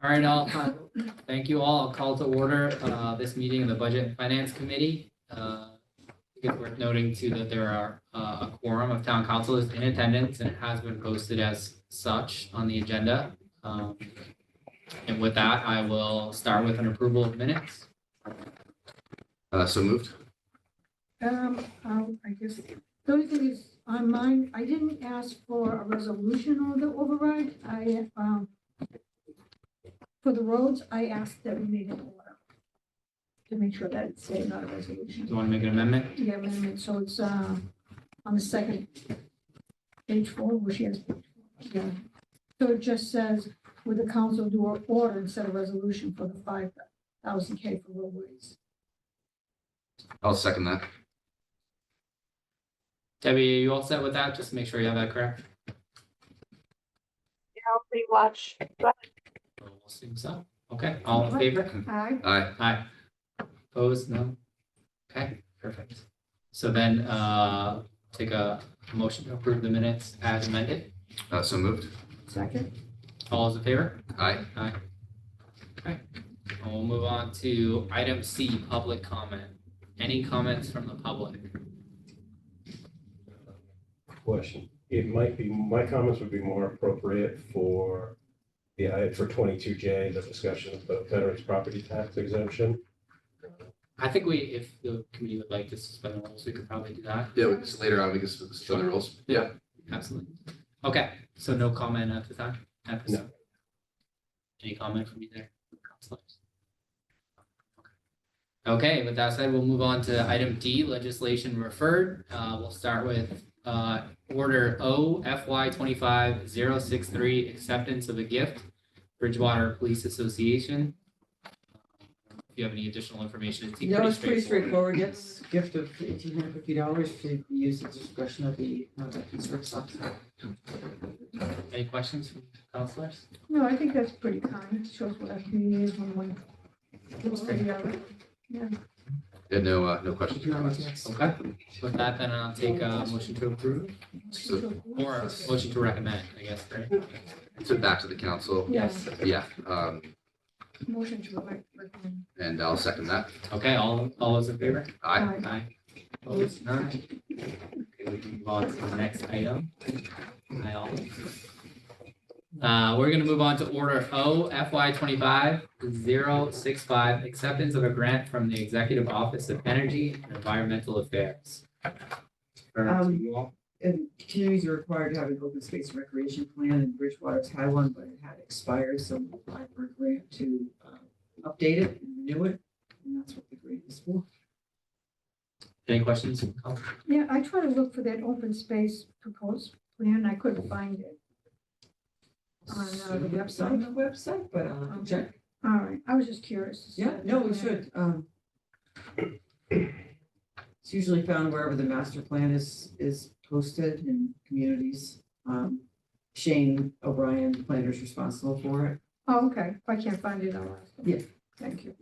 All right, thank you all. I'll call to order this meeting of the Budget and Finance Committee. I think it's worth noting too that there are a quorum of town councilors in attendance, and it has been posted as such on the agenda. And with that, I will start with an approval of minutes. So moved. I guess the only thing is on mine, I didn't ask for a resolution or the override. For the roads, I asked that we made an order to make sure that it's not a Do resolution. you want to make an amendment? Yeah, amendment, so it's on the second page 4, where she has, yeah. So it just says, would the council do an order instead of resolution for the 5,000 K for roadways? I'll second that. Debbie, are you all set with that? Just make sure you have that correct. I'll rewatch. We'll assume so. Okay, all in favor? Aye. Aye. Aye. Opposed? No? Okay, perfect. So then, take a motion to approve the minutes as amended. So moved. Second. All those in favor? Aye. Aye. Okay, and we'll move on to item C, public comment. Any comments from the public? Question. It might be, my comments would be more appropriate for for 22J, the discussion of the veterans property tax exemption. I think if the committee would like to suspend the rules, we could probably do that. Yeah, later on we can suspend the rules. Yeah. Absolutely. Okay, so no comment at the time? At this No. time? Any comment from either councilors? Okay, with that said, we'll move on to item D, legislation referred. We'll start with order O FY 25-063, acceptance of a gift, Bridgewater Police Association. If you have any additional information, it's No, it's pretty straightforward. It's a gift of $1,850 to be used at the discretion of the veterans service officer. Any questions from councilors? No, I think that's pretty kind. It shows what our community is when one goes together. Yeah. Yeah, no questions. or comments. Okay, with that, then I'll take a motion to approve or a motion to recommend, I guess, right? So back to the council. Yes. Yeah, Motion to recommend. and I'll second that. Okay, all those in favor? Aye. Aye. Opposed? None? Okay, we can move on to the next item. Aye, all. We're gonna move on to order O FY 25-065, acceptance of a grant from the Executive Office of Energy and Environmental Affairs. To you all. And communities are required to have an open space recreation plan, and Bridgewater's had one, but it had expired, so we applied for a grant to update it and renew it, and that's what the grant is for. Any questions? Yeah, I tried to look for that open space proposed plan. I couldn't find it. On the It's on the website. website, but check. All right, I was just curious. Yeah, no, we should. It's usually found wherever the master plan is posted in communities. Shane O'Brien, the planner, is responsible for it. Oh, okay. If I can't find it, I'll ask. them. Yeah. Thank you.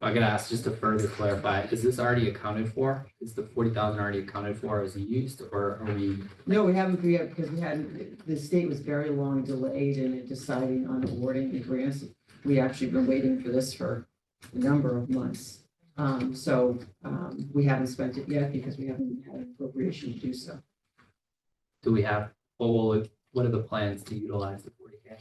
I could ask just to further clarify, is this already accounted for? Is the 40,000 already accounted for as used, or are we? No, we haven't yet because we hadn't, the state was very long delayed in deciding on awarding the grants. We actually been waiting for this for a number of months. We haven't spent it yet because we haven't had an appropriation to do so. Do we have, what are the plans to utilize the 40K?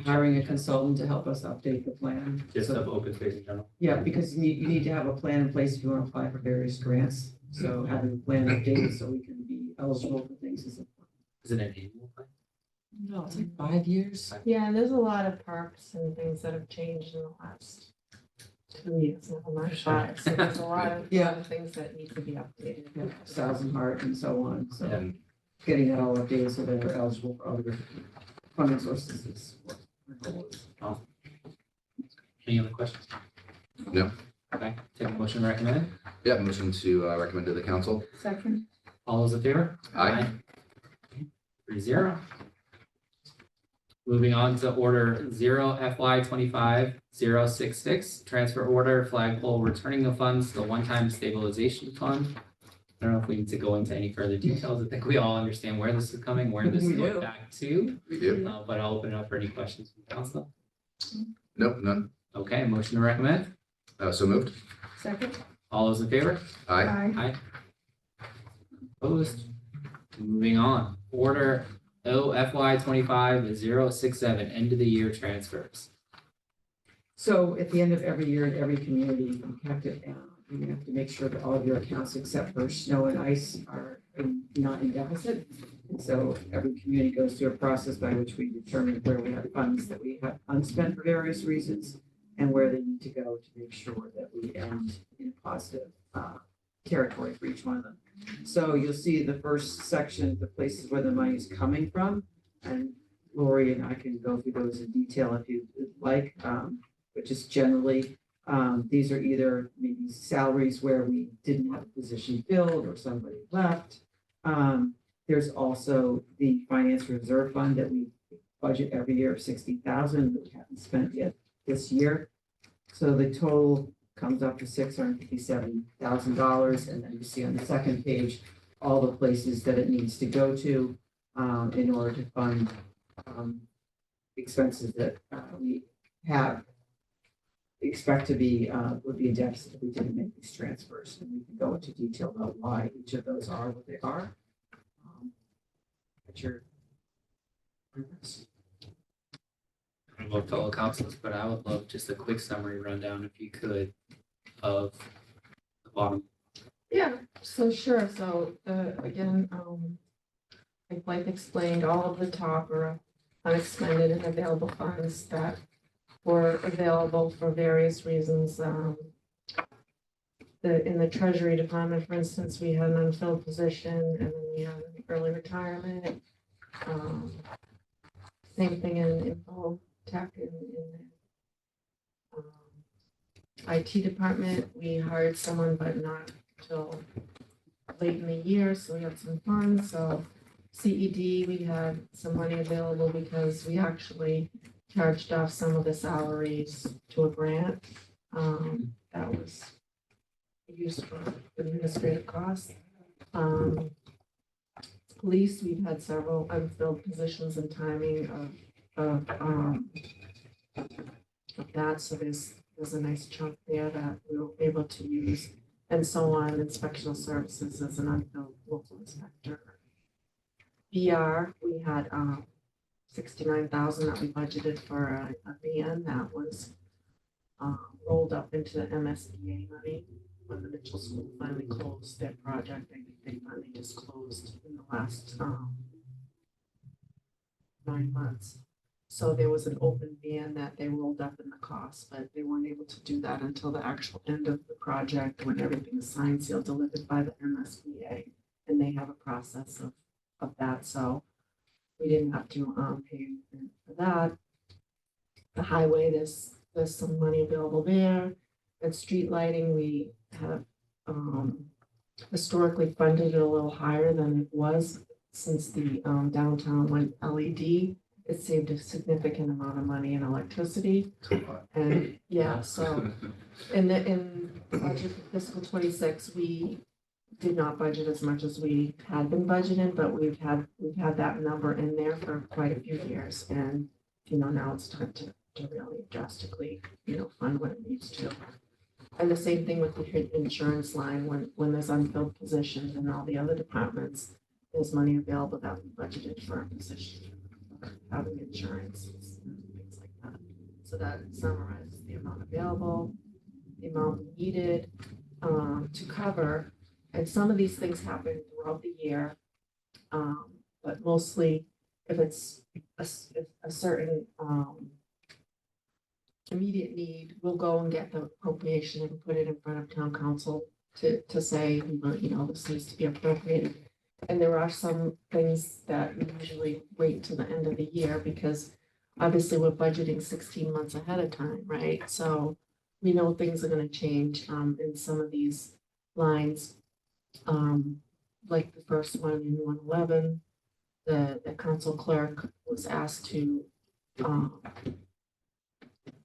Hiring a consultant to help us update the plan. Just So- of open space in general? Yeah, because you need to have a plan in place if you want to apply for various grants. So having a plan updated so we can be eligible for things is important. Is it an annual plan? No, it's like 5 years. Yeah, and there's a lot of perks and things that have changed in the last 2 years, never mind Sure. 5. So there's a lot of Yeah. things that need to be updated. Yeah, Thousand Heart and so on. So Yeah. getting that all updated so that we're eligible for other funding sources is what our goal is. Any other questions? No. Okay, take a motion to recommend. Yeah, motion to recommend to the council. Second. All those in favor? Aye. 3-0. Moving on to order 0 FY 25-066, transfer order flagpole returning the funds to the one-time stabilization fund. I don't know if we need to go into any further details. I think we all understand where this is coming, where this is We going do. back to. We do. But I'll open it up for any questions from council. Nope, none. Okay, motion to recommend. So moved. Second? All those in favor? Aye. Aye. Opposed? Moving on. Order OFY 25-067, end of the year transfers. So at the end of every year, in every community, you have to make sure that all of your accounts except for snow and ice are not in deficit. And so every community goes through a process by which we determine where we have funds that we have unspent for various reasons and where they need to go to make sure that we end in a positive territory for each one of them. So you'll see the first section, the places where the money is coming from. And Lori and I can go through those in detail if you would like. But just generally, these are either maybe salaries where we didn't have a position filled or somebody left. There's also the finance reserve fund that we budget every year of 60,000 that we haven't spent yet this year. So the total comes up to $657,000. And then you see on the second page, all the places that it needs to go to in order to fund expenses that we have expect to be, would be a deficit if we didn't make these transfers. And we can go into detail about why each of those are what they are. At your purpose. I don't know fellow councils, but I would love just a quick summary rundown, if you could, of the bottom. Yeah, so sure, so again, like Blythe explained, all of the top are unexpended and available funds that were available for various reasons. In the Treasury Department, for instance, we had an unfilled position and then we had an early retirement. Same thing in info tech in the IT department. We hired someone, but not till late in the year, so we had some funds. So CED, we had some money available because we actually charged off some of the salaries to a grant. That was used for administrative costs. Police, we've had several unfilled positions and timing of that, so there's a nice chunk there that we were able to use, and so on. Inspectional services as an unfilled local inspector. VR, we had 69,000 that we budgeted for a van that was rolled up into the MSBA money when the Mitchell School finally closed their project. I think they finally just closed in the last 9 months. So there was an open van that they rolled up in the cost, but they weren't able to do that until the actual end of the project when everything is signed, sealed, delivered by the MSBA. And they have a process of that. So we didn't have to pay for that. The highway, there's some money available there. And street lighting, we have historically funded it a little higher than it was since the downtown went LED. It saved a significant amount of money in electricity. And yeah, so in budget for fiscal 26, we did not budget as much as we had been budgeting, but we've had that number in there for quite a few years. And now it's time to really drastically fund what it needs to. And the same thing with the insurance line, when there's unfilled positions in all the other departments, there's money available that we budgeted for a position, having insurance, things like that. So that summarizes the amount available, the amount needed to cover. And some of these things happen throughout the year, but mostly if it's a certain immediate need, we'll go and get the appropriation and put it in front of town council to say, this needs to be appropriated. And there are some things that we usually wait till the end of the year because obviously we're budgeting 16 months ahead of time, right? So we know things are going to change in some of these lines. Like the first one in 111, the council clerk was asked to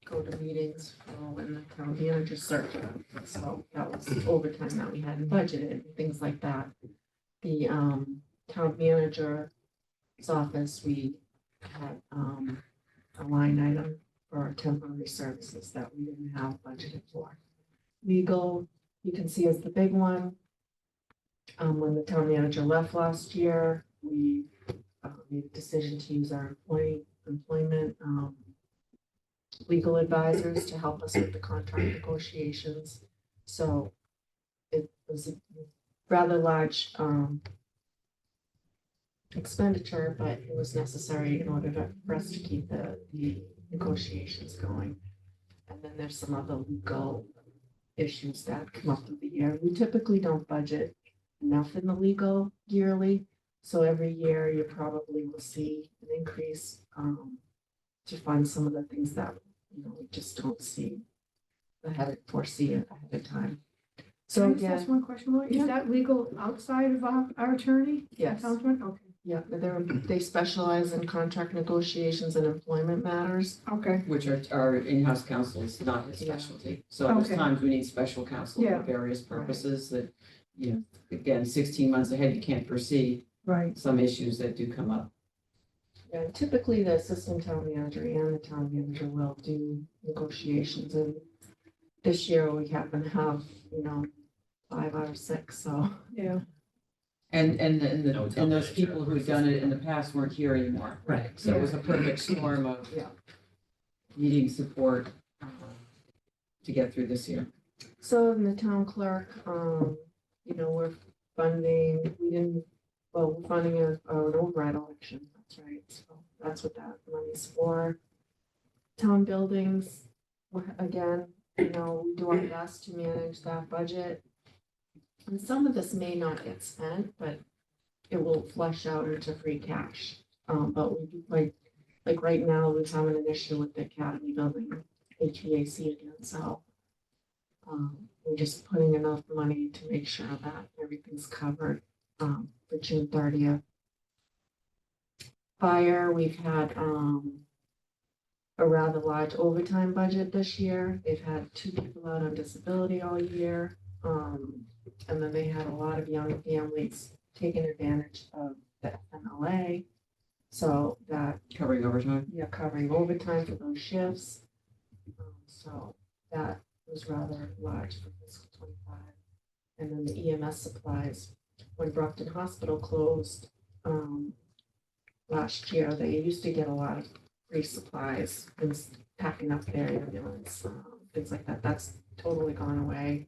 go to meetings for when the town manager search. So that was overtime that we hadn't budgeted, and things like that. The town manager's office, we had a line item for our temporary services that we didn't have budgeted for. Legal, you can see as the big one. When the town manager left last year, we made a decision to use our employment legal advisors to help us with the contract negotiations. So it was a rather large expenditure, but it was necessary in order for us to keep the negotiations going. And then there's some other legal issues that come up through the year. We typically don't budget enough in the legal yearly. So every year you probably will see an increase to fund some of the things that, we just don't see foresee ahead of time. So Can I just ask again, one question, Lori? Yeah. Is that legal outside of our attorney? Yes. Accountant? Okay. yeah, they specialize in contract negotiations and employment matters. Okay. Which are in-house counsel is not his Yeah. specialty. So there's Okay. times we need special counsel Yeah. for various purposes that, again, 16 months ahead, you can't foresee Right. some issues that do come up. Yeah, typically the assistant town manager and the town manager will do negotiations, and this year we happen to have, 5 out of 6, so. Yeah. And No and those television. people who've done it in the past weren't here anymore. Right. So it was a perfect storm of Yeah. needing support to get through this year. So in the town clerk, we're funding, we're funding an override election, that's right, so that's what that money's for. Town buildings, again, we do our best to manage that budget. And some of this may not get spent, but it will flush out into free cash. But we like right now, we're having an issue with the academy building HVAC again, so we're just putting enough money to make sure that everything's covered for June 30th. Fire, we've had a rather large overtime budget this year. They've had 2 people out on disability all year. And then they had a lot of young families taking advantage of the FMLA. So that, Covering overtime. covering overtime for those shifts. So that was rather large for fiscal 25. And then the EMS supplies, when Brockton Hospital closed last year, they used to get a lot of free supplies and packing up their ambulance, things like that. That's totally gone away.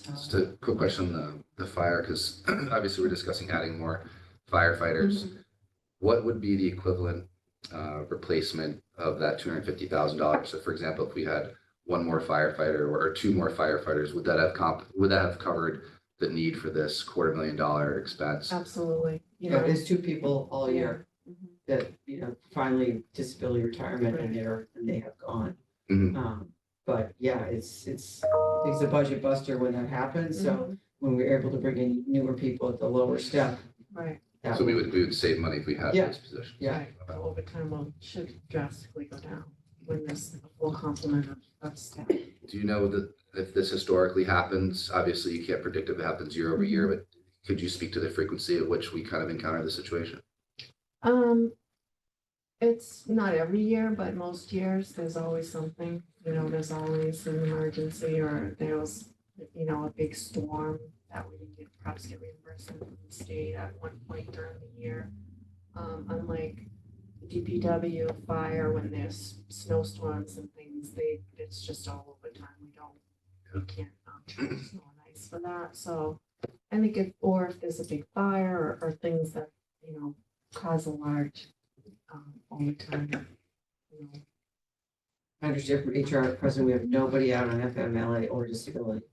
Just a quick question on the fire, because obviously we're discussing adding more firefighters. What would be the equivalent replacement of that $250,000? So for example, if we had one more firefighter or 2 more firefighters, would that have covered the need for this $250,000 expense? Absolutely. Yeah, it is 2 people all year Mhm. that, finally disability retirement and they have gone. Mhm. But yeah, it's a budget buster when that happens. So when we're able to bring in newer people at the lower step. Right. that So we would save money if we had Yeah. those positions. Yeah. Right. So overtime should drastically go down when there's a full complement of staff. Do you know that if this historically happens, obviously you can't predict if it happens year over year, but could you speak to the frequency at which we kind of encounter the situation? It's not every year, but most years, there's always something, there's always an emergency or there was, a big storm that we didn't perhaps get reimbursement from the state at one point during the year. Unlike DPW, fire, when there's snowstorms and things, it's just all over time. We can't charge snow and ice for that. So I think if there's a big fire or things that, cause a large overtime, I understand from HR at present, we have nobody out on FMLA or disability.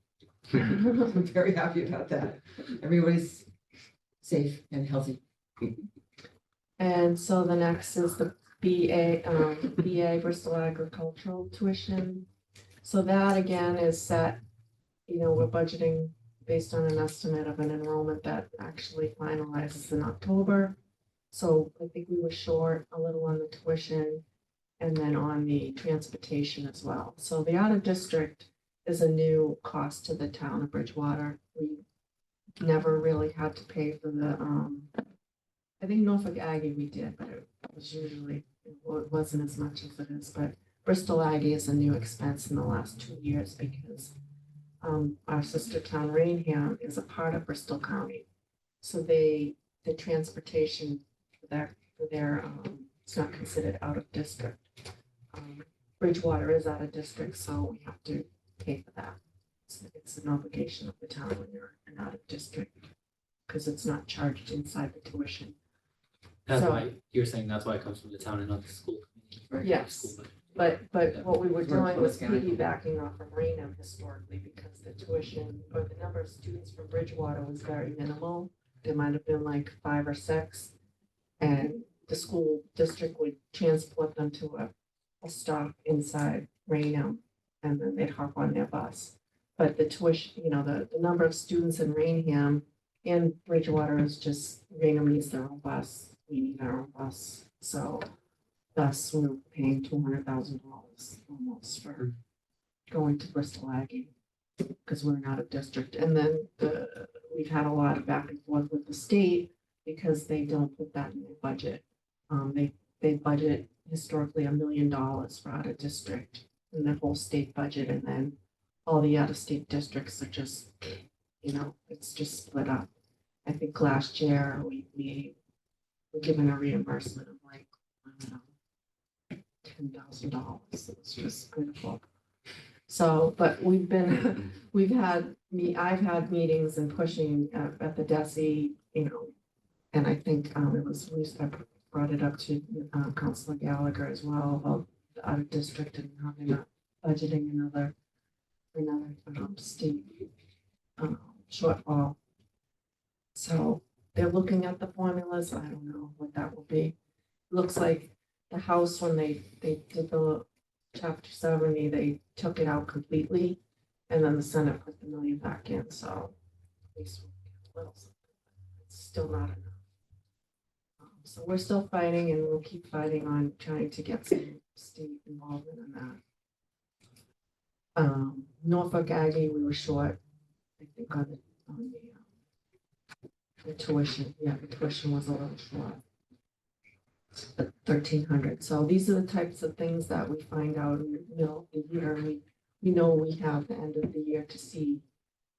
I'm very happy about that. Everybody's safe and healthy. And so the next is the BA Bristol Agricultural Tuition. So that again is set, we're budgeting based on an estimate of an enrollment that actually finalizes in October. So I think we were short a little on the tuition. and then on the transportation as well. So the out of district is a new cost to the town of Bridgewater. We never really had to pay for the, I think Norfolk Aggie we did, but it was usually, it wasn't as much as it is, but Bristol Aggie is a new expense in the last 2 years because our sister town Rainham is a part of Bristol County. So the transportation for their, it's not considered out of district. Bridgewater is out of district, so we have to pay for that. It's an obligation of the town when you're an out of district, because it's not charged inside the tuition. That's So- why, you're saying that's why it comes from the town and not the school committee. or Yes. school budget. But what we were It's where doing was it's going. piggybacking off of Rainham historically, because the tuition or the number of students from Bridgewater was very minimal. There might have been like 5 or 6, and the school district would transport them to a stop inside Rainham, and then they'd hop on their bus. But the tuition, the number of students in Rainham and Bridgewater is just, Rainham needs their own bus, we need our own bus, so thus we're paying $200,000 almost for going to Bristol Aggie, because we're not a district. And then we've had a lot of back and forth with the state, because they don't put that in their budget. They budget historically $1 million for out of district in their whole state budget, and then all the out of state districts are just, it's just split up. I think last year we were given a reimbursement of like, I don't know, $10,000. It was just beautiful. So, but I've had meetings and pushing at the DESI, and I think I brought it up to Councilor Gallagher as well about the out of district and how they're not budgeting another state shortfall. So they're looking at the formulas. I don't know what that will be. Looks like the House, when they did the chapter 70, they took it out completely, and then the Senate put the $1 million back in, so at least we'll get a little something. It's still not enough. So we're still fighting, and we'll keep fighting on trying to get some state involvement in that. Norfolk Aggie, we were short, I think, on the tuition. Yeah, the tuition was a little short. 1,300. So these are the types of things that we find out in the middle of the year. And we know we have the end of the year to see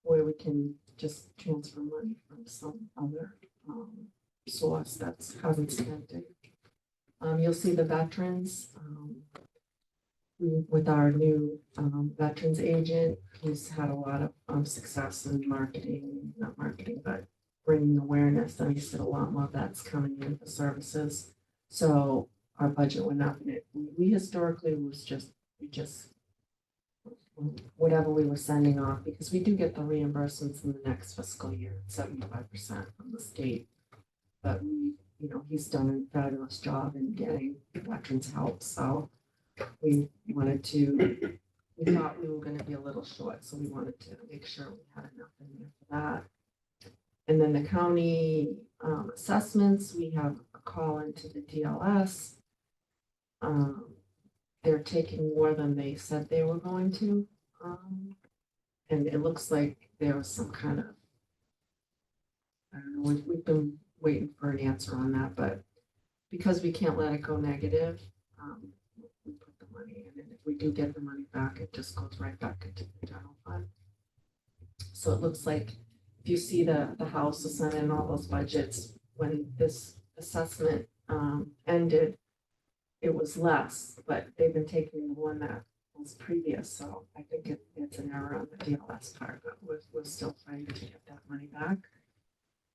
where we can just transfer money from some other source that hasn't spent it. You'll see the veterans. With our new veterans agent, he's had a lot of success in not marketing, but bringing awareness. And he said a lot more of that's coming in for services. So our budget went up, and we historically we just whatever we were sending off, because we do get the reimbursements in the next fiscal year, 75% from the state. But he's done a fabulous job in getting veterans help. So we thought we were going to be a little short, so we wanted to make sure we had enough in there for that. And then the county assessments, we have a call into the DLS. They're taking more than they said they were going to. And it looks like there was some kind of, I don't know, we've been waiting for an answer on that, but because we can't let it go negative, we put the money in, and if we do get the money back, it just goes right back into the general fund. So it looks like if you see the House, the Senate, and all those budgets, when this assessment ended, it was less, but they've been taking the one that was previous. So I think it's an error on the DLS part, but we're still fighting to get that money back.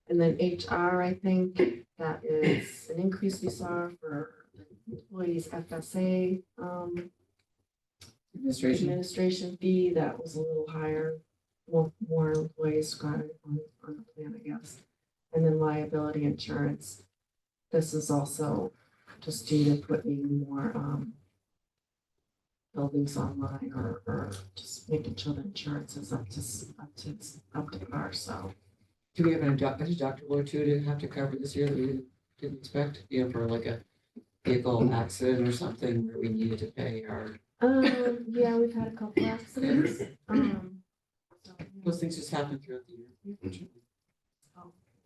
And then HR, I think that is an increase we saw for the employees FSA administration fee. That was a little higher. More employees got it on the plan, I guess. And then liability insurance. This is also just due to putting more buildings online, or just making sure the insurance is up to par. So Do we have a deductible or two to have to cover this year that we didn't expect? For like a vehicle accident or something where we needed to pay our, Yeah, we've had a couple accidents. So, those things just happen throughout the year.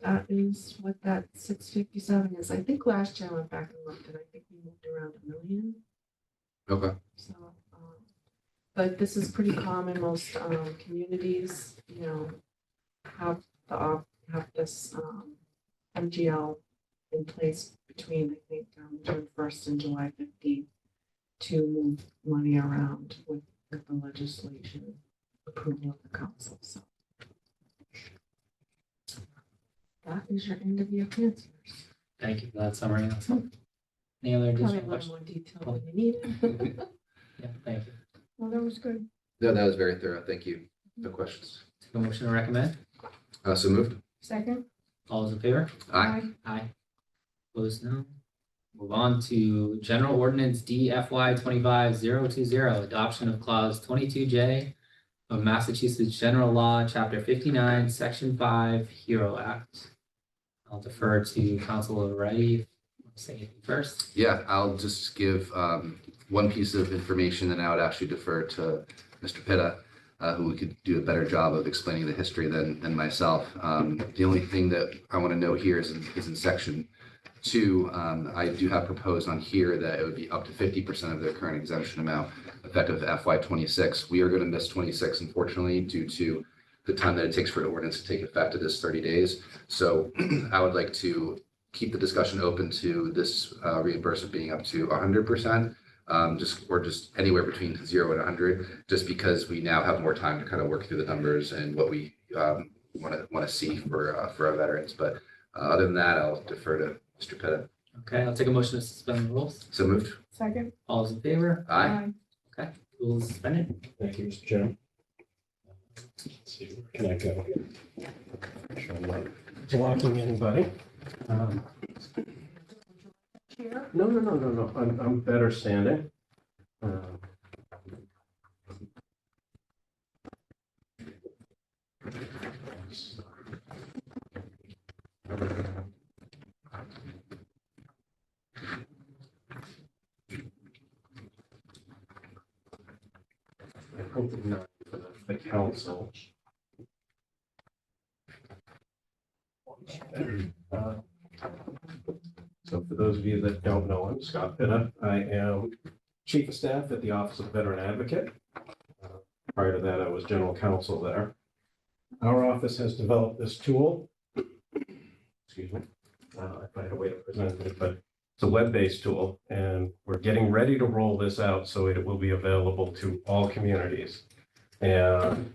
that is what that 657 is. I think last year I went back and looked and I think we moved around $1 million. Okay. So, but this is pretty common. Most communities, have have this MGL in place between, I think, June 1st and July 15th to move money around with the legislation approval of the council. So that is your end of year transfers. Thank you for that summary. Any other Probably a additional little questions? more detail than you needed. Yeah, thank you. Well, that was good. No, that was very thorough. Thank you. No questions. Take a motion to recommend. So moved. Second? All those in favor? Aye. Aye. Opposed, no. Move on to General Ordinance D FY 25020, adoption of clause 22J of Massachusetts General Law, Chapter 59, Section 5, HERO Act. I'll defer to Councilor Reddy. Say anything first. Yeah, I'll just give one piece of information, and I would actually defer to Mr. Pitta, who could do a better job of explaining the history than myself. The only thing that I want to note here is in section 2. I do have proposed on here that it would be up to 50% of the current exemption amount effective FY 26. We are going to miss 26, unfortunately, due to the time that it takes for the ordinance to take effect. It is 30 days. So I would like to keep the discussion open to this reimbursement being up to 100%, just anywhere between 0 and 100, just because we now have more time to kind of work through the numbers and what we want to see for our veterans. But other than that, I'll defer to Mr. Pitta. Okay, I'll take a motion to suspend the rules. So moved. Second? All those in favor? Aye. Okay, rules suspended. Thank you, Mr. Chairman. Let's see, where can I go? Make sure I'm not blocking anybody. No. I'm better standing. I printed 9 for the council. So for those of you that don't know, I'm Scott Pitta. I am Chief of Staff at the Office of Veteran Advocate. Prior to that, I was General Counsel there. Our office has developed this tool. Excuse me. If I had a way to present it, but it's a web-based tool, and we're getting ready to roll this out so it will be available to all communities. And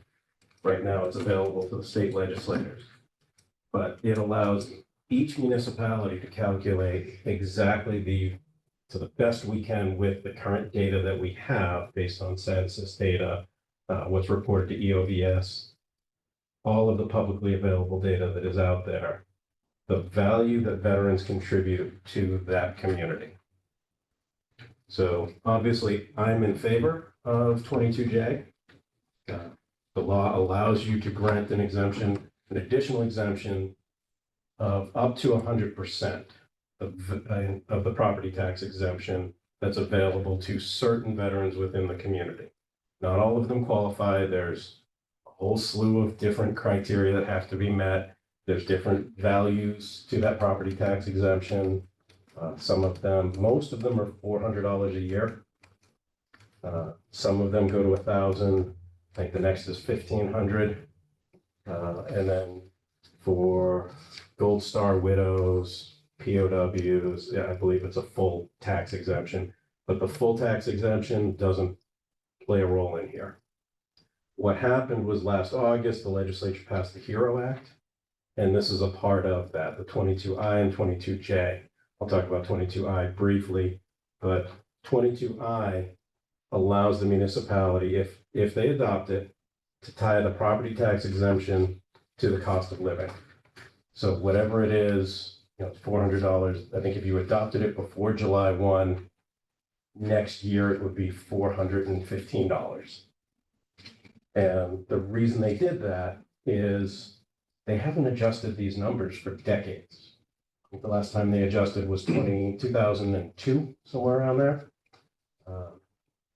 right now, it's available to the state legislators. But it allows each municipality to calculate exactly to the best we can with the current data that we have based on census data, what's reported to EOVS, all of the publicly available data that is out there, the value that veterans contribute to that community. So obviously, I'm in favor of 22J. The law allows you to grant an exemption, an additional exemption of up to 100% of the property tax exemption that's available to certain veterans within the community. Not all of them qualify. There's a whole slew of different criteria that have to be met. There's different values to that property tax exemption. Most of them are $400 a year. Some of them go to $1,000. I think the next is $1,500. And then for Gold Star widows, POWs, I believe it's a full tax exemption, but the full tax exemption doesn't play a role in here. What happened was last August, the legislature passed the HERO Act, and this is a part of that, the 22I and 22J. I'll talk about 22I briefly, but 22I allows the municipality, if they adopt it, to tie the property tax exemption to the cost of living. So whatever it is, it's $400. I think if you adopted it before July 1, next year it would be $415. And the reason they did that is they haven't adjusted these numbers for decades. The last time they adjusted was 2002, somewhere around there.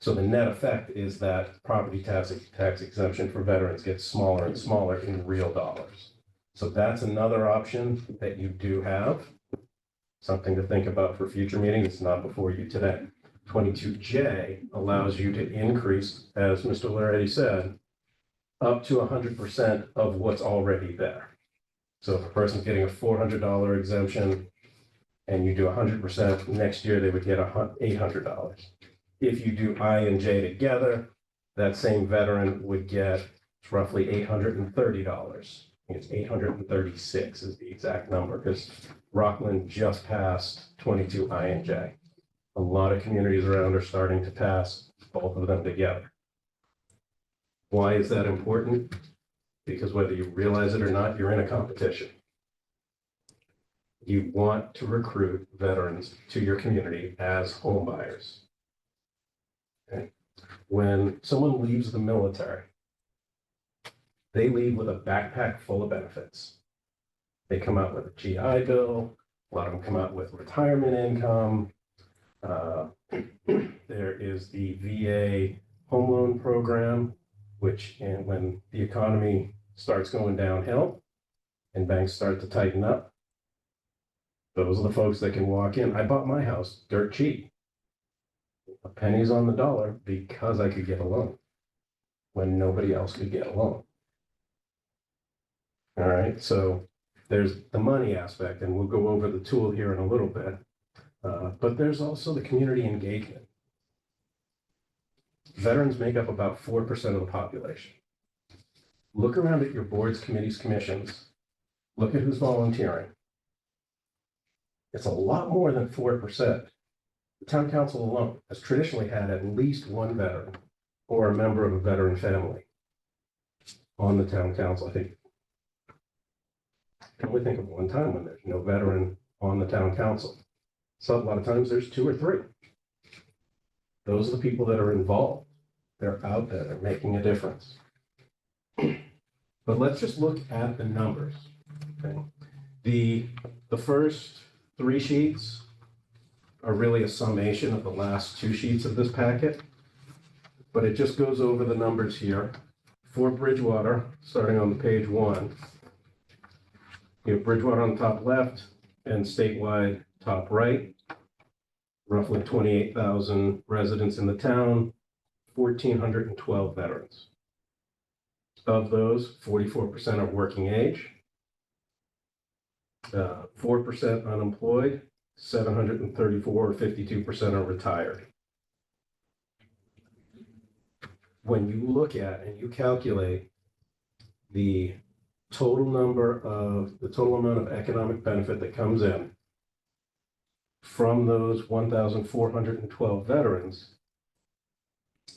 So the net effect is that property tax exemption for veterans gets smaller and smaller in real dollars. So that's another option that you do have. Something to think about for future meetings. It's not before you today. 22J allows you to increase, as Mr. Laretti said, up to 100% of what's already there. So if a person's getting a $400 exemption and you do 100%, next year they would get $800. If you do I and J together, that same veteran would get roughly $830. I think it's 836 is the exact number, because Rockland just passed 22 I and J. A lot of communities around are starting to pass both of them together. Why is that important? Because whether you realize it or not, you're in a competition. You want to recruit veterans to your community as home buyers. Okay. When someone leaves the military, they leave with a backpack full of benefits. They come out with a GI Bill. A lot of them come out with retirement income. There is the VA home loan program, which when the economy starts going downhill and banks start to tighten up, those are the folks that can walk in. I bought my house dirt cheap, pennies on the dollar, because I could get a loan when nobody else could get a loan. All right, so there's the money aspect, and we'll go over the tool here in a little bit. But there's also the community engagement. Veterans make up about 4% of the population. Look around at your boards, committees, commissions. Look at who's volunteering. It's a lot more than 4%. The town council alone has traditionally had at least one veteran or a member of a veteran family on the town council. I think I can only think of one time when there's no veteran on the town council. So a lot of times there's 2 or 3. Those are the people that are involved. They're out there, they're making a difference. But let's just look at the numbers. Okay? The first 3 sheets are really a summation of the last 2 sheets of this packet, but it just goes over the numbers here. For Bridgewater, starting on the page 1, you have Bridgewater on the top left and statewide top right. Roughly 28,000 residents in the town, 1,412 veterans. Of those, 44% are working age, 4% unemployed, 734 or 52% are retired. When you look at and you calculate the total amount of economic benefit that comes in from those 1,412 veterans,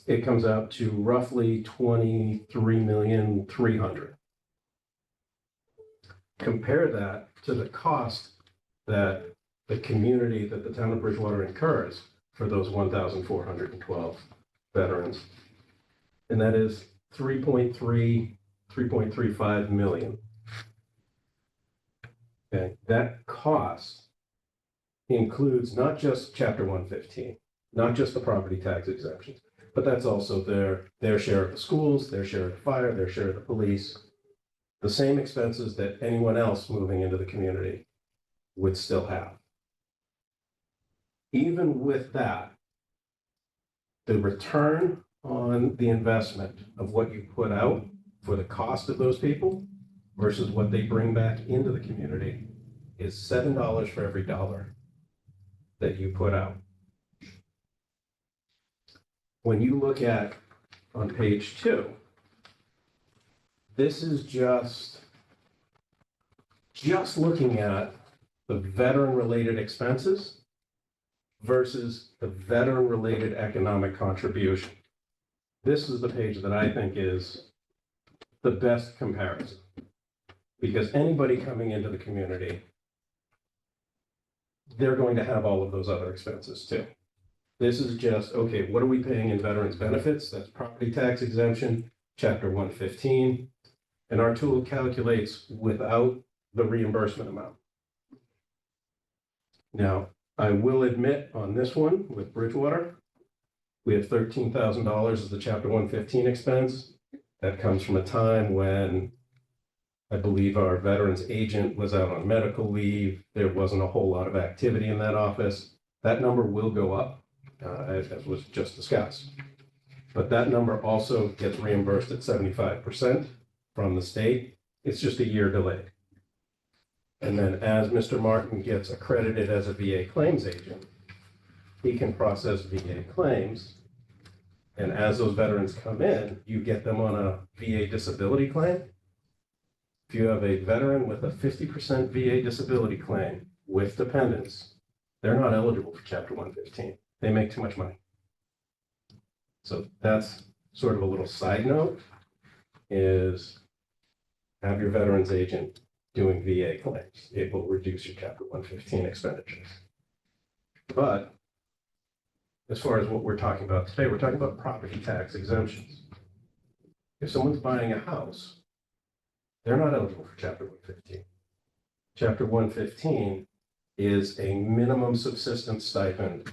it comes out to roughly 23,300,000. Compare that to the cost that the community, that the town of Bridgewater incurs for those 1,412 veterans. And that is 3.35 million. Okay, that cost includes not just Chapter 115, not just the property tax exemptions, but that's also their share of the schools, their share of the fire, their share of the police, the same expenses that anyone else moving into the community would still have. Even with that, the return on the investment of what you put out for the cost of those people versus what they bring back into the community is $7 for every dollar that you put out. When you look at on page 2, this is just looking at the veteran-related expenses versus the veteran-related economic contribution. This is the page that I think is the best comparison, because anybody coming into the community, they're going to have all of those other expenses too. This is just, okay, what are we paying in veterans benefits? That's property tax exemption, Chapter 115. And our tool calculates without the reimbursement amount. Now, I will admit on this one with Bridgewater, we have $13,000 as the Chapter 115 expense. That comes from a time when I believe our veterans agent was out on medical leave. There wasn't a whole lot of activity in that office. That number will go up, as was just discussed. But that number also gets reimbursed at 75% from the state. It's just a year delayed. And then as Mr. Martin gets accredited as a VA claims agent, he can process VA claims. And as those veterans come in, you get them on a VA disability claim. If you have a veteran with a 50% VA disability claim with dependents, they're not eligible for Chapter 115. They make too much money. So that's sort of a little side note, is have your veterans agent doing VA claims. It will reduce your Chapter 115 expenditures. But as far as what we're talking about today, we're talking about property tax exemptions. If someone's buying a house, they're not eligible for Chapter 115. Chapter 115 is a minimum subsistence stipend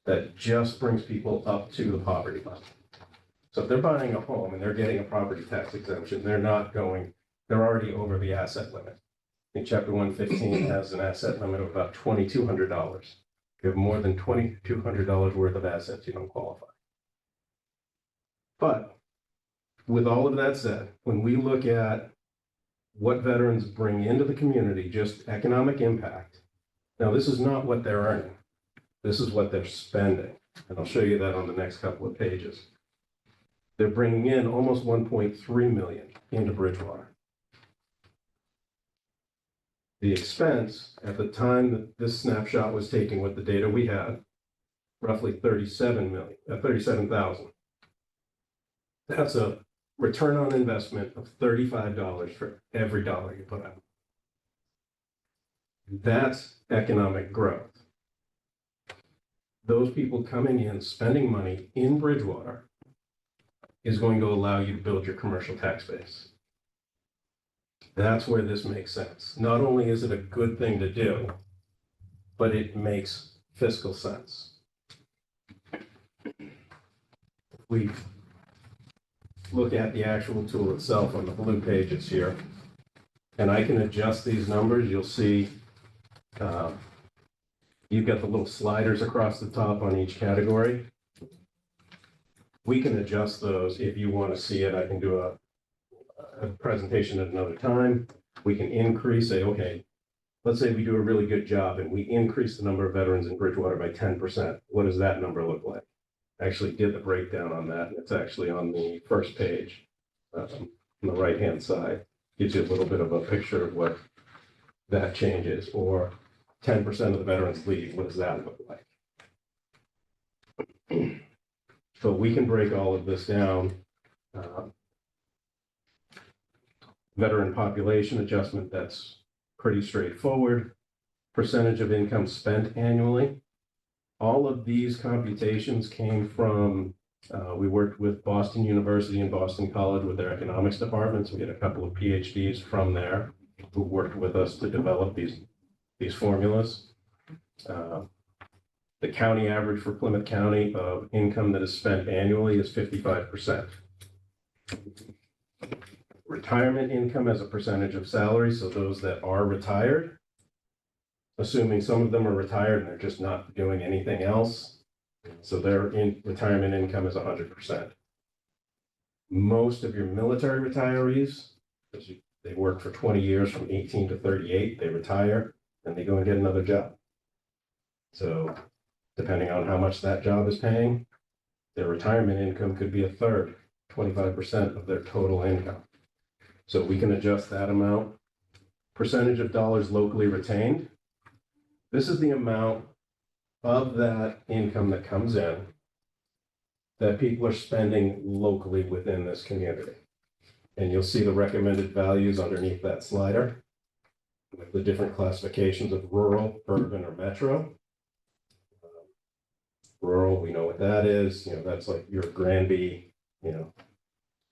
that just brings people up to the poverty line. So if they're buying a home and they're getting a property tax exemption, they're already over the asset limit. I think Chapter 115 has an asset limit of about $2,200. If you have more than $2,200 worth of assets, you don't qualify. But with all of that said, when we look at what veterans bring into the community, just economic impact, now this is not what they're earning. This is what they're spending. And I'll show you that on the next couple of pages. They're bringing in almost 1.3 million into Bridgewater. The expense at the time that this snapshot was taken with the data we had, roughly 37,000. That's a return on investment of $35 for every dollar you put out. That's economic growth. Those people coming in, spending money in Bridgewater is going to allow you to build your commercial tax base. That's where this makes sense. Not only is it a good thing to do, but it makes fiscal sense. We look at the actual tool itself on the blue pages here, and I can adjust these numbers. You'll see you've got the little sliders across the top on each category. We can adjust those if you want to see it. I can do a presentation at another time. We can increase, say, okay, let's say we do a really good job and we increase the number of veterans in Bridgewater by 10%. What does that number look like? I actually did the breakdown on that. It's actually on the first page on the right-hand side. Gives you a little bit of a picture of what that change is. Or 10% of the veterans leave. What does that look like? So we can break all of this down. Veteran population adjustment, that's pretty straightforward. Percentage of income spent annually. All of these computations came from, we worked with Boston University and Boston College with their economics departments. We had a couple of PhDs from there who worked with us to develop these formulas. The county average for Plymouth County of income that is spent annually is 55%. Retirement income as a percentage of salary, so those that are retired, assuming some of them are retired and they're just not doing anything else, so their retirement income is 100%. Most of your military retirees, because they work for 20 years from 18 to 38, they retire and they go and get another job. So depending on how much that job is paying, their retirement income could be a third, 25% of their total income. So we can adjust that amount. Percentage of dollars locally retained. This is the amount of that income that comes in that people are spending locally within this community. And you'll see the recommended values underneath that slider with the different classifications of rural, urban, or metro. Rural, we know what that is. You know, that's like your Granby, you know,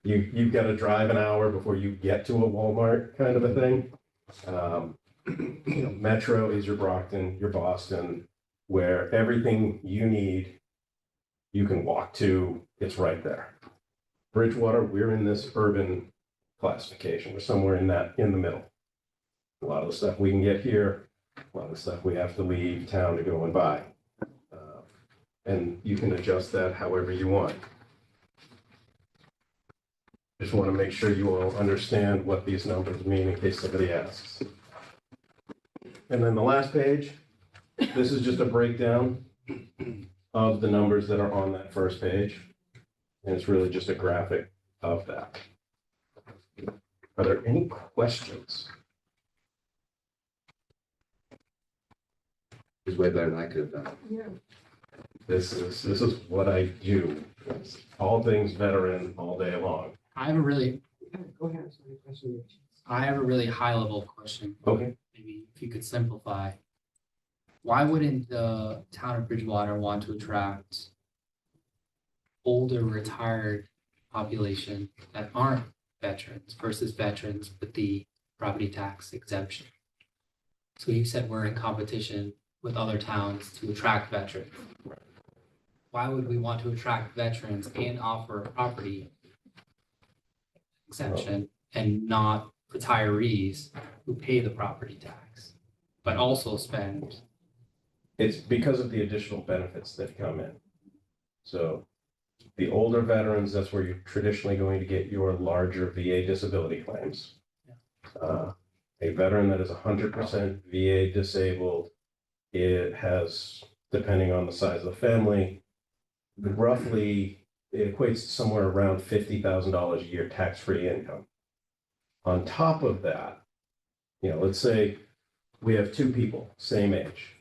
you've got to drive an hour before you get to a Walmart kind of a thing. Metro is your Brockton, your Boston, where everything you need, you can walk to, it's right there. Bridgewater, we're in this urban classification. We're somewhere in the middle. A lot of the stuff we can get here, a lot of the stuff we have to leave town to go and buy. And you can adjust that however you want. Just want to make sure you all understand what these numbers mean in case somebody asks. And then the last page, this is just a breakdown of the numbers that are on that first page. And it's really just a graphic of that. Are there any questions? It's way better than I could have done. Yeah. This is what I do. It's all things veteran all day long. I have a really, Go ahead, sorry, question. I have a really high level question. Okay. Maybe if you could simplify. Why wouldn't the town of Bridgewater want to attract older retired population that aren't veterans versus veterans with the property tax exemption? So you said we're in competition with other towns to attract veterans. Why would we want to attract veterans and offer a property exemption and not retirees who pay the property tax, but also spend? It's because of the additional benefits that come in. So the older veterans, that's where you're traditionally going to get your larger VA disability claims. A veteran that is 100% VA disabled, it has, depending on the size of the family, roughly, it equates to somewhere around $50,000 a year tax-free income. On top of that, let's say we have two people, same age,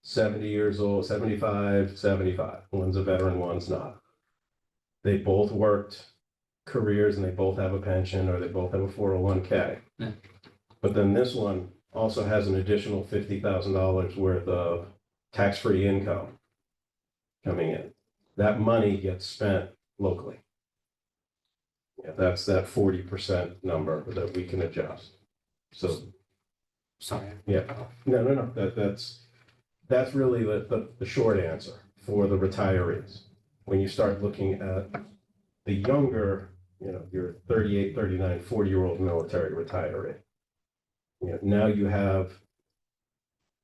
70 years old, 75, 75. One's a veteran, one's not. They both worked careers and they both have a pension or they both have a 401k. Yeah. But then this one also has an additional $50,000 worth of tax-free income coming in. That money gets spent locally. Yeah, that's that 40% number that we can adjust. So, Sorry. yeah, no, that's really the short answer for the retirees. When you start looking at the younger, your 38, 39, 40-year-old military retiree, now you have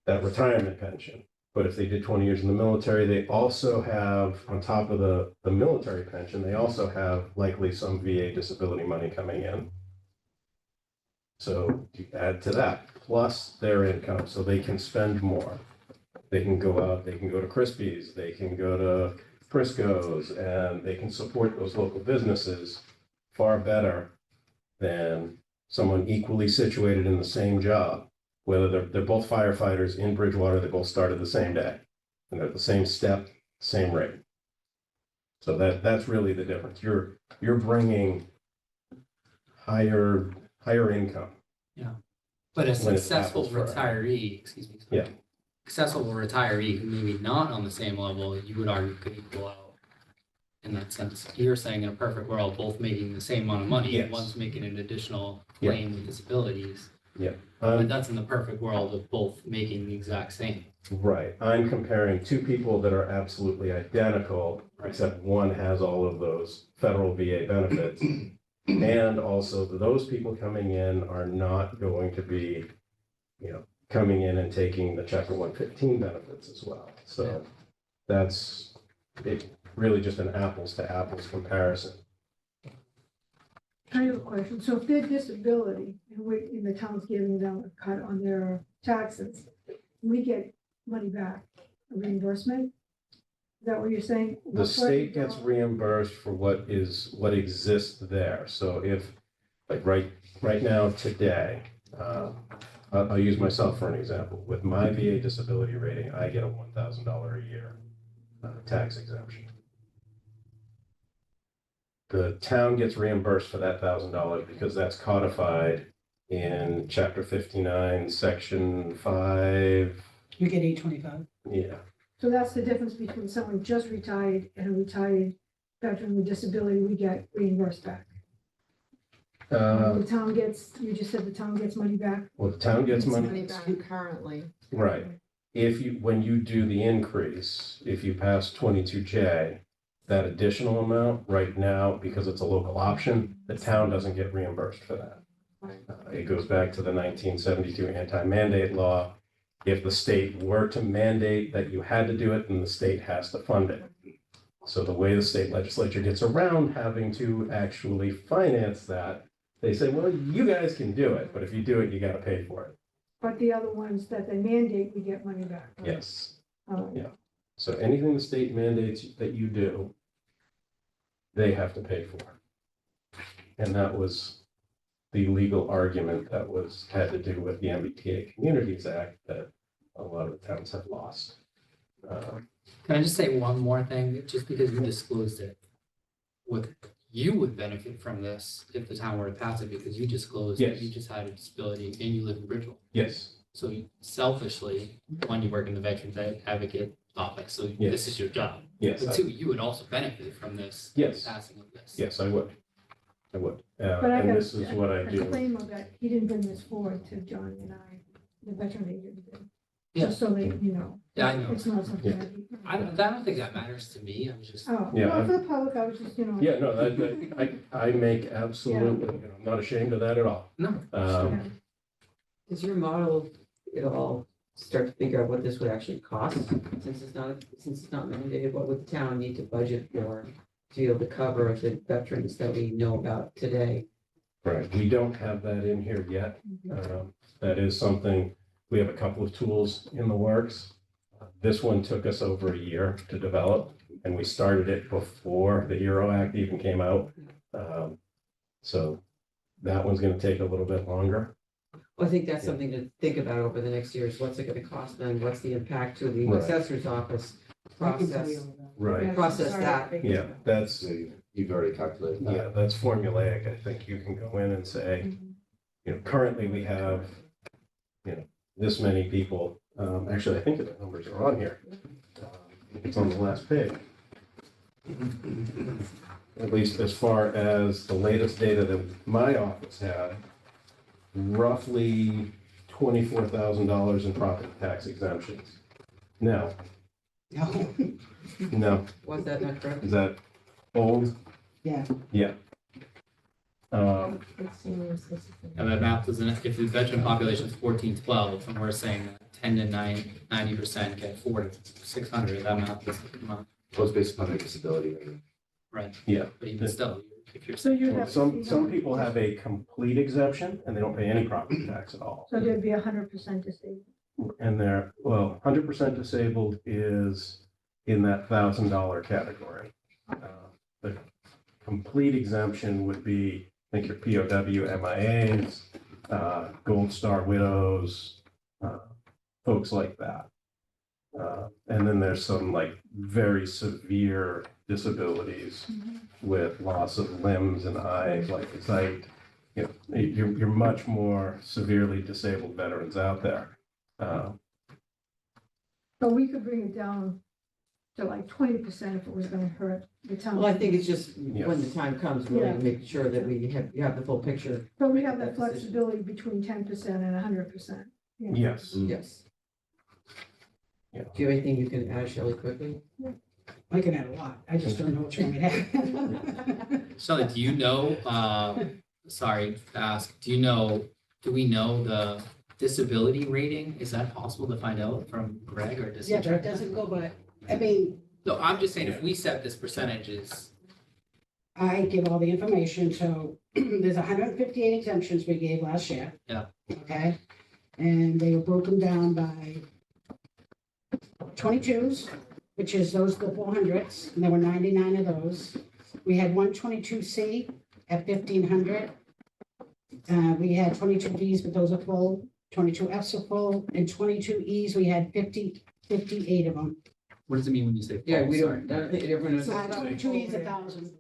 that retirement pension. But if they did 20 years in the military, they also have, on top of the military pension, they also have likely some VA disability money coming in. So you add to that, plus their income, so they can spend more. They can go out, they can go to Crispies, they can go to Frisco's, and they can support those local businesses far better than someone equally situated in the same job. Whether they're both firefighters in Bridgewater, they both started the same day, and they're at the same step, same rate. So that's really the difference. You're bringing higher income. But a When it's successful apples for apples. retiree, excuse me. Yeah. Successful retiree who maybe not on the same level, you would argue could equal out. In that sense, you're saying in a perfect world, both making the same amount of money, Yes. one's making an additional Yeah. claim with disabilities. But Um, that's in the perfect world of both making the exact same. Right. I'm comparing two people that are absolutely identical, except one has all of those federal VA benefits. And also those people coming in are not going to be, coming in and taking the Chapter 115 benefits as well. So that's really just an apples to apples comparison. I have a question. So if they're disability and the town's giving them a cut on their taxes, we get money back, a reimbursement? Is that what you're saying? The state gets reimbursed for what exists there. So if, like right now, today, I'll use myself for an example. With my VA disability rating, I get a $1,000 a year tax exemption. The town gets reimbursed for that $1,000 because that's codified in Chapter 59, Section 5. You get 825. Yeah, So that's the difference between someone just retired and a retired veteran with disability, we get reimbursed back. The town gets, you just said the town gets money back. Well, the town gets money. back currently. Right. If you, when you do the increase, if you pass 22J, that additional amount right now, because it's a local option, the town doesn't get reimbursed for that. It goes back to the 1972 anti-mandate law. If the state were to mandate that you had to do it, then the state has to fund it. So the way the state legislature gets around having to actually finance that, they say, well, you guys can do it, but if you do it, you got to pay for it. But the other ones that they mandate, we get money back. right? Yes. Yeah. So anything the state mandates that you do, they have to pay for. And that was the legal argument that had to do with the MBTA Communities Act that a lot of towns have lost. Can I just say one more thing, just because you disclosed it? You would benefit from this if the town were to pass it, because you disclosed that Yes. you just had a disability and you live in Bridgeville. Yes, So selfishly, one, you work in the Veterans Advocate office, so Yes. this is your job. yes, But two, you would also benefit from this yes, passing of this. yes, I would. I would. But I And got this is what I a do. claim of that, he didn't bring this forward to John and I, the veteran agent did. Yeah. Just so they, you know. Yeah, I know. It's not something Yeah. that he. I don't think that matters to me, I'm just, Oh, Yeah, well, I'm- for the public, I was just, you know. Yeah, no, I make absolutely, I'm not ashamed of that at all. no. Yeah. Does your model at all start to figure out what this would actually cost? Since it's not mandated, what would the town need to budget for to be able to cover the veterans that we know about today? Right, we don't have that in here yet. That is something, we have a couple of tools in the works. This one took us over a year to develop, and we started it before the HERO Act even came out. So that one's gonna take a little bit longer. Well, I think that's something to think about over the next years. What's it gonna cost them? What's the impact to the Right. assessor's office process? Right. Process that. Yeah, that's, So you've already calculated that. yeah, that's formulaic. I think you can go in and say, you know, currently we have, you know, this many people. Actually, I think the numbers are on here. It's on the last page. At least as far as the latest data that my office had, roughly $24,000 in property tax exemptions. Now, no, Was that not correct? is that old? Yeah. Yeah. And that math doesn't, if the veteran population is 1412, and we're saying that 10 to 90% get 4 to 600, that math doesn't come out. Well, it's based upon their disability rating. Right. Yeah. But even still, if you're So saying, you Well, have. some people have a complete exemption and they don't pay any property tax at all. So there'd be 100% disabled. And they're, well, 100% disabled is in that $1,000 category. The complete exemption would be, I think your POW, MIAs, Gold Star widows, folks like that. And then there's some like very severe disabilities with loss of limbs and eyes, like sight. You know, you're much more severely disabled veterans out there. But we could bring it down to like 20% if it was gonna hurt the town. Well, I think it's just Yeah. when the time comes, really Yeah. make sure that you have the full picture. But we have that that decision. flexibility between 10% and 100%. Yes. Yes. Yeah. Do you have anything you can add, Shelley, quickly? I can add a lot. I just don't know what you want me to add. Shelley, do you know, sorry to ask, do we know the disability rating? Is that possible to find out from Greg or does he? Yeah, but it doesn't go by, I mean, No, I'm just saying if we set this percentages, I give all the information, so there's 158 exemptions we gave last year. Yeah. Okay, and they were broken down by 22s, which is those the 400s, and there were 99 of those. We had 122C at 1,500. We had 22Ds, but those are full, 22Fs are full, and 22Es, we had 58 of them. what does it mean when you say? Yeah, full? we Sorry. don't, I think everyone knows. So 22Es, 1,000.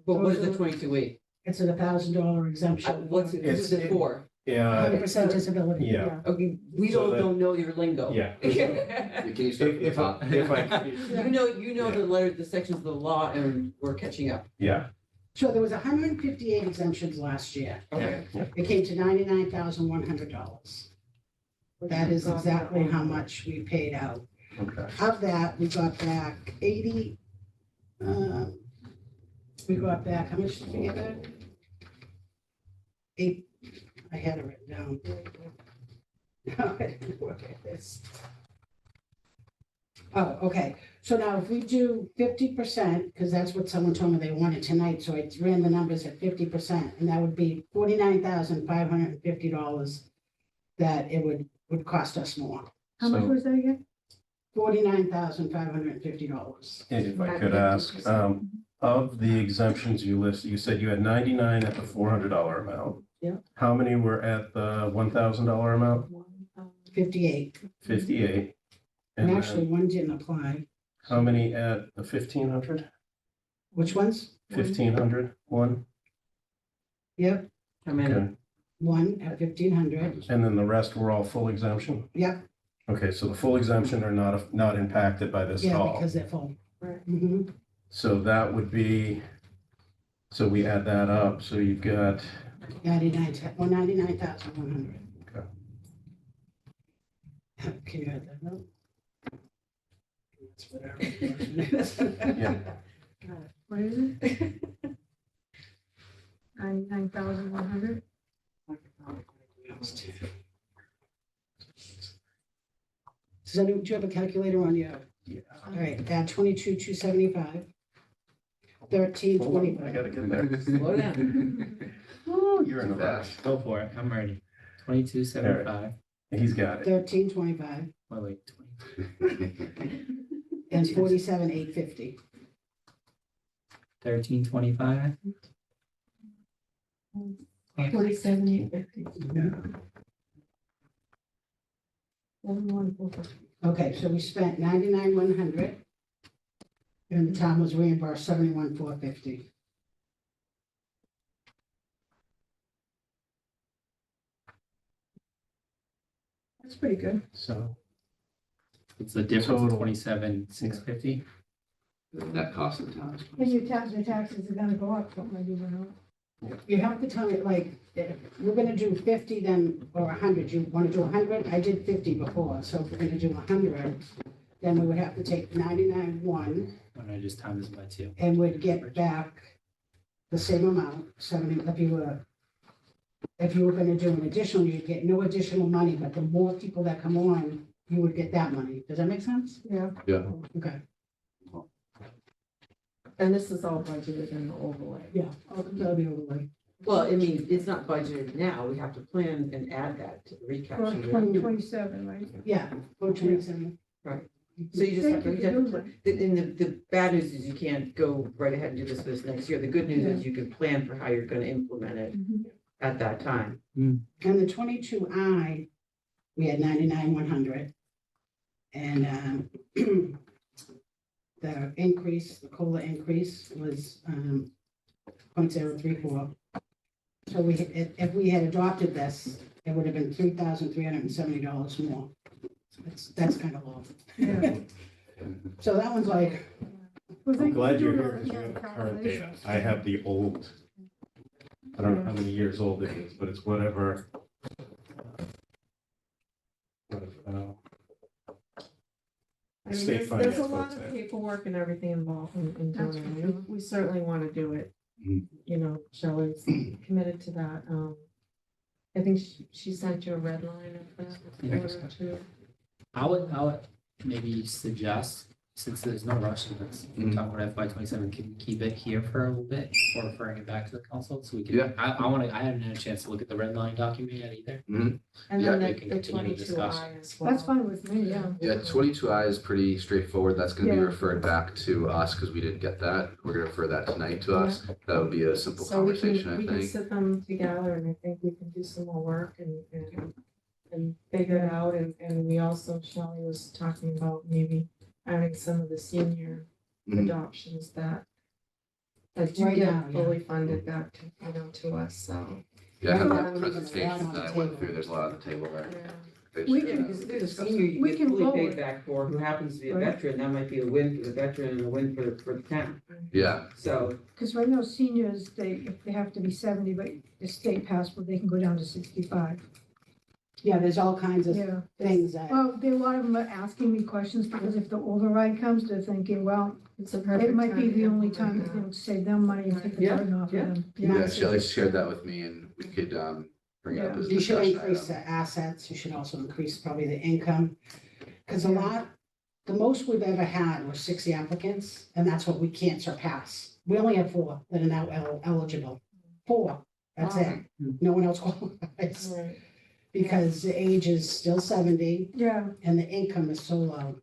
But what is the 22 It's a $1,000 exemption. What's it, who's it for? Yeah, 100% disability. yeah. Okay, we So don't know your lingo. yeah. Can you start from the If top? I, You know the letter, the sections of the law, and we're catching up. yeah. So there was 158 exemptions last year. Okay. It came to $99,100. That is exactly how much we paid out. Okay. Of that, we got back 80, we got back, how much did we get back? I had it written down. No, I didn't look at this. Oh, okay, so now if we do 50%, because that's what someone told me they wanted tonight, so I ran the numbers at 50%, and that would be $49,550 that it would cost us more. How much So- was that again? $49,550. And if I could ask, of the exemptions you listed, you said you had 99 at the $400 amount. Yeah. How many were at the $1,000 amount? 58, 58. and And actually, then one didn't apply. how many at the 1,500? Which ones? 1,500, one? Yep, How many? Okay. one at 1,500, And then the rest were all full exemption? yep, Okay, so the full exemption are not impacted by this at yeah, all? because they're full. Right. Mhm. So that would be, so we add that up, so you've got, 99,100. Okay. Can you add that up? That's whatever. Yeah. What is it? 99,100? So do you have a calculator on you? Yeah. All right, add 22,275. 1325. I gotta get there. Slow down. Oh, you're in a rush. Go for it. I'm ready. 2275. He's got it. 1325 Wait, 20. and 47,850. 1325. 47,850. Okay, so we spent 99,100. And the town was reimbursed 71,450. That's pretty good. So, It's the difference of Total. 27,650. That cost of the town. And your taxes are gonna go up, something like that. You have to tell me, like, if we're gonna do 50 then, or 100, you wanna do 100? I did 50 before, so if we're gonna do 100, then we would have to take 99,1 And I just timed this by 2. and we'd get back the same amount, 70, if you were gonna do an additional, you'd get no additional money, but the more people that come on, you would get that money. Does that make sense? Yeah. Okay, And this is all budgeted in the overlay. yeah, that'll be overlay. Well, I mean, it's not budgeted now. We have to plan and add that to the For recap. sheet. 2027, right? Yeah, for 27. So you just have to, Thank you you have for to, and the bad news is you can't go right ahead and do this for this next year. The good news is you can plan for how you're gonna implement it Mhm. at that time. And the 22I, we had 99,100. And the increase, the COLA increase was 0.034. So if we had adopted this, it would have been $3,370 more. That's kind of low. Yeah. So that one's like, Well, I'm thank glad you you're for here doing because you the have the current data. calculations. I have the old, I don't know how many years old it is, but it's whatever. I mean, State there's a finance lot folks of have. paperwork and everything involved in That's doing for it. sure. We certainly want to do it. Mhm. You know, Shelley's committed to that. I think she sent you a red line of that. Yeah. in order to- I would maybe suggest, since there's no rush in this, we're Mhm. talking about FY27, can we keep it here for a little bit before referring it back to the council? So we can, Yeah. I haven't had a chance to look at the red line document yet either. And Yeah, then we the can continue the 22I discussion. as well. That's fine with me, yeah. Yeah, 22I is pretty straightforward. That's gonna be Yeah. referred back to us because we didn't get that. We're gonna refer that tonight to us. That would be a simple So we conversation, I can think. sit them together and I think we can do some more work and figure it out. And we also, Shelley was talking about maybe having some of the senior Mhm. adoptions that do Right now, get yeah. fully funded back to us, so. Yeah, I have Yeah, that we can presentation add on that I the went table. through. There's a lot on the table there. Yeah. We Yeah, can- because if there's a senior you We get can fully vote. paid back for, who happens to be a Right. veteran, that might be a win for the veteran and a win for the town. Yeah, So, Because right now seniors, if they have to be 70, but the state passed, well, they can go down to 65. Yeah, there's all kinds of Yeah. things that, Well, a lot of them are asking me questions because if the override comes, they're thinking, well, It's a it perfect might be time the to only implement time, you know, that. to save them money and take the Yeah, burden off of yeah. them. yeah, Shelley shared that with me and we could, bring it up Yeah. as a you should discussion increase item. the assets, you should also increase probably the income. Because a Yeah. lot, the most we've ever had was 60 applicants, and that's what we can't surpass. We only have 4 that are now eligible. 4, that's it. No one else qualifies, Right. because the age is still 70 Yeah, and the income is so low.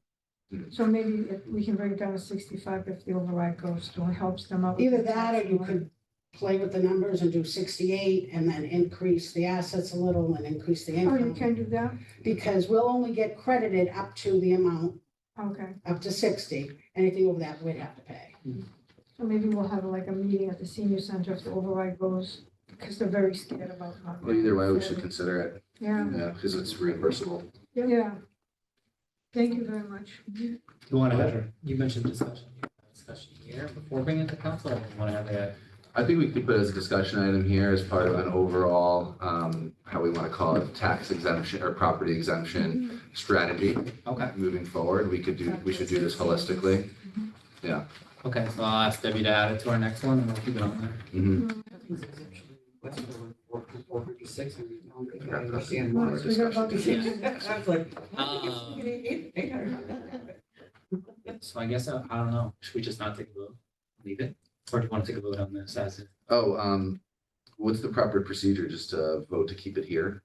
so maybe if we can bring it down to 65 if the override goes, so it helps them out. with Either the that, or tax you law. could play with the numbers and do 68 and then increase the assets a little and increase the Oh, you income. can do that? Because we'll only get credited up to the amount, Okay, up to 60. Anything over that, we'd have to pay. so maybe we'll have like a meeting at the senior center if the override goes, because they're very scared about. not Well, either way, we getting should consider it, Yeah, yeah, because it's reimbursable. yeah. Thank you very much. Do you want to, you mentioned discussion here before bringing it to council, or do you want to have it? I think we could put it as a discussion item here as part of an overall, how we want to call it, tax exemption or property exemption strategy Okay, moving forward. We should do this holistically. okay, so I'll ask Debbie to add it to our next one and we'll keep it on there. Mhm. I understand Well, why. let's figure out the- I was like. So I guess, I don't know, should we just not take a vote? Leave it? Or do you want to take a vote on this as it? Oh, what's the proper procedure? Just to vote to keep it here?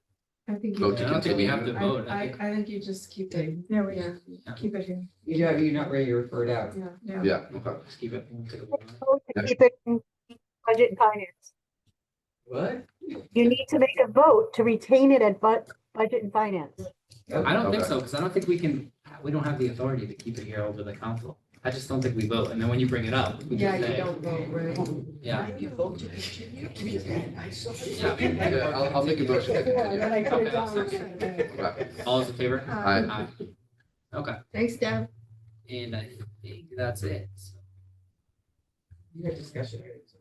I think, Vote I to don't think we continue? have to vote. I I think, think you just keep it, yeah, we yeah. keep it here, You're not ready to refer it out. yeah. Yeah, okay. just keep it. We'll take a vote on it. Vote to keep it in budget and finance. What? You need to make a vote to retain it at budget and finance. I don't think Okay. so, because I don't think we don't have the authority to keep it here over the council. I just don't think we vote, and then when you bring it up, we Yeah, just you say, don't vote, right? yeah. Yeah, I'll make a motion to And then continue. I put it Okay, I'll down. Okay. All those in favor? Aye. Okay, Thanks, Deb. and I think that's it. You had discussion items.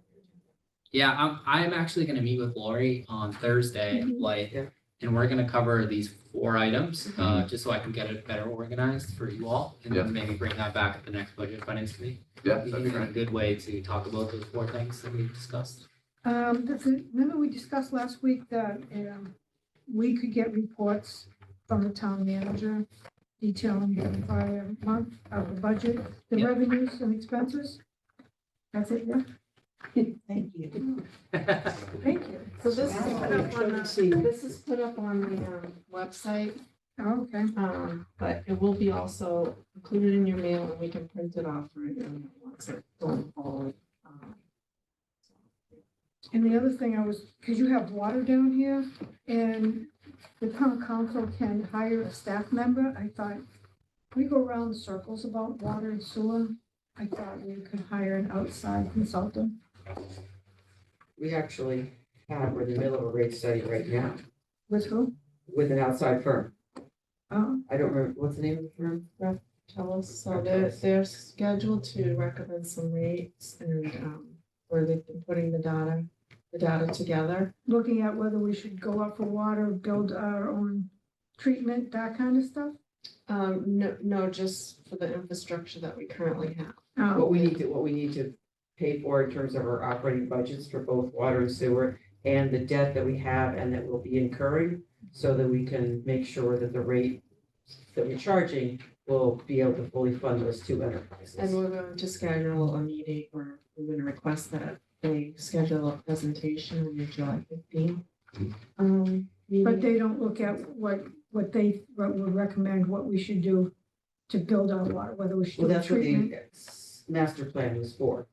Yeah, I'm actually gonna meet with Lori on Thursday, Mhm. like, Yeah. and we're gonna cover these 4 items, just so I can get it better organized for you all. And then maybe bring that back at the next budget finance committee. Yeah, I that'd think be it's a great. good way to talk about those 4 things that we discussed. Remember we discussed last week that, we could get reports from the town manager detailing the entire month of the budget, the Yep. revenues and expenses. That's it, yeah? Thank you. Thank you. So this is Wow. put up on this is put up on the website, Oh, okay. but it will be also included in your mail and we can print it off for anyone that wants it going forward. And the other thing because you have water down here, and the town council can hire a staff member, I thought, we go around in circles about water and sewer. I thought we could hire an outside consultant. We actually we're in the middle of a rate study right now With who? with an outside firm. Oh, I don't remember, what's the name of the firm? Tell us, so they're scheduled to recommend some rates and where they've been putting the data together. looking at whether we should go up for water, build our own treatment, that kind of stuff? No, just for the infrastructure that we currently have. Oh, What we need to pay for in terms of our operating budgets for both water and sewer and the debt that we have and that we'll be incurring so that we can make sure that the rate that we're charging will be able to fully fund those 2 enterprises. And we're going to schedule a meeting or we're going to request that they schedule a presentation on July 15th. but Meeting. they don't look at what would recommend what we should do to build our water, whether we should Well, do a that's what treatment. the master plan was for.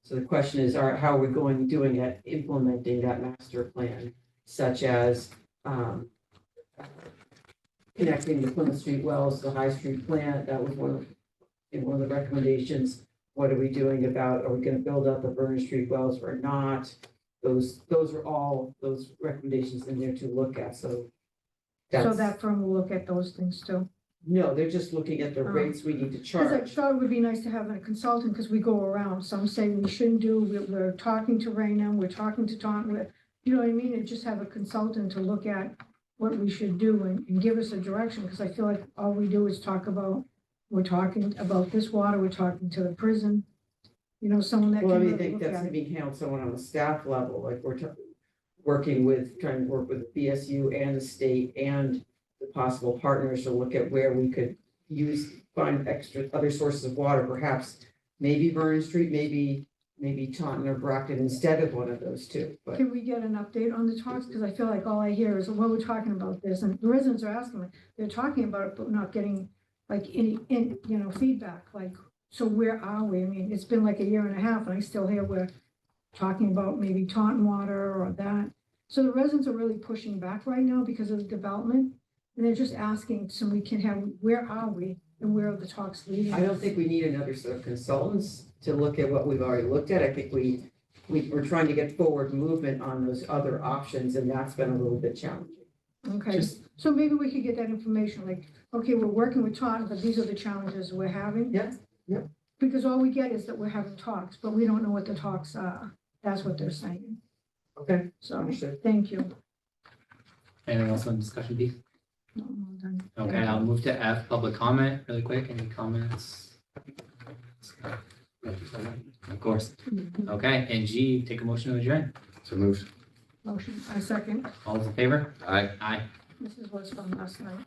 So the question is, how are we doing at implementing that master plan, such as connecting the Plymouth Street wells to the High Street plant? That was one of the recommendations. What are we doing about, are we gonna build up the Vernon Street wells or not? Those are all those recommendations in there to look at, so. So that's- that firm will look at those things too. No, they're just looking at the Oh. rates we need to Because I charge. thought it would be nice to have a consultant, because we go around, some say we shouldn't do, we're talking to Rainham, we're talking to Taunton, you know what I mean, and just have a consultant to look at what we should do and give us a direction, because I feel like all we do is talk about, we're talking about this water, we're talking to the prison, you know, someone that Well, I can mean, I really think look that's at it. being handled someone on the staff level, like we're working with, trying to work with BSU and the state and the possible partners to look at where we could find extra, other sources of water, perhaps maybe Vernon Street, maybe Taunton or Brockton instead of one of those two, but. Can we get an update on the talks? Because I feel like all I hear is, well, we're talking about this, and the residents are asking, me, they're talking about it, but not getting like any, feedback, like, so where are we? I mean, it's been like a year and a half, and I still hear we're talking about maybe Taunton water or that. So the residents are really pushing back right now because of the development, and they're just asking, so we can have, where are we and where are the talks leading? I don't think we need another set of consultants to look at what we've already looked at. I think we're trying to get forward movement on those other options, and that's been a little bit challenging. Okay, Just- so maybe we could get that information, like, okay, we're working with Taunton, but these are the challenges we're having. Yeah, yeah. Because all we get is that we're having talks, but we don't know what the talks are. That's what they're saying. Okay, So, understood. thank you. Anything else on discussion B? No, I'm done. Okay, I'll move to F, public comment, really quick. Any comments? Of course. Okay, and G, take a motion to adjourn. So moved. Motion, I second. All those in favor? Aye. Aye. This is what's from last night.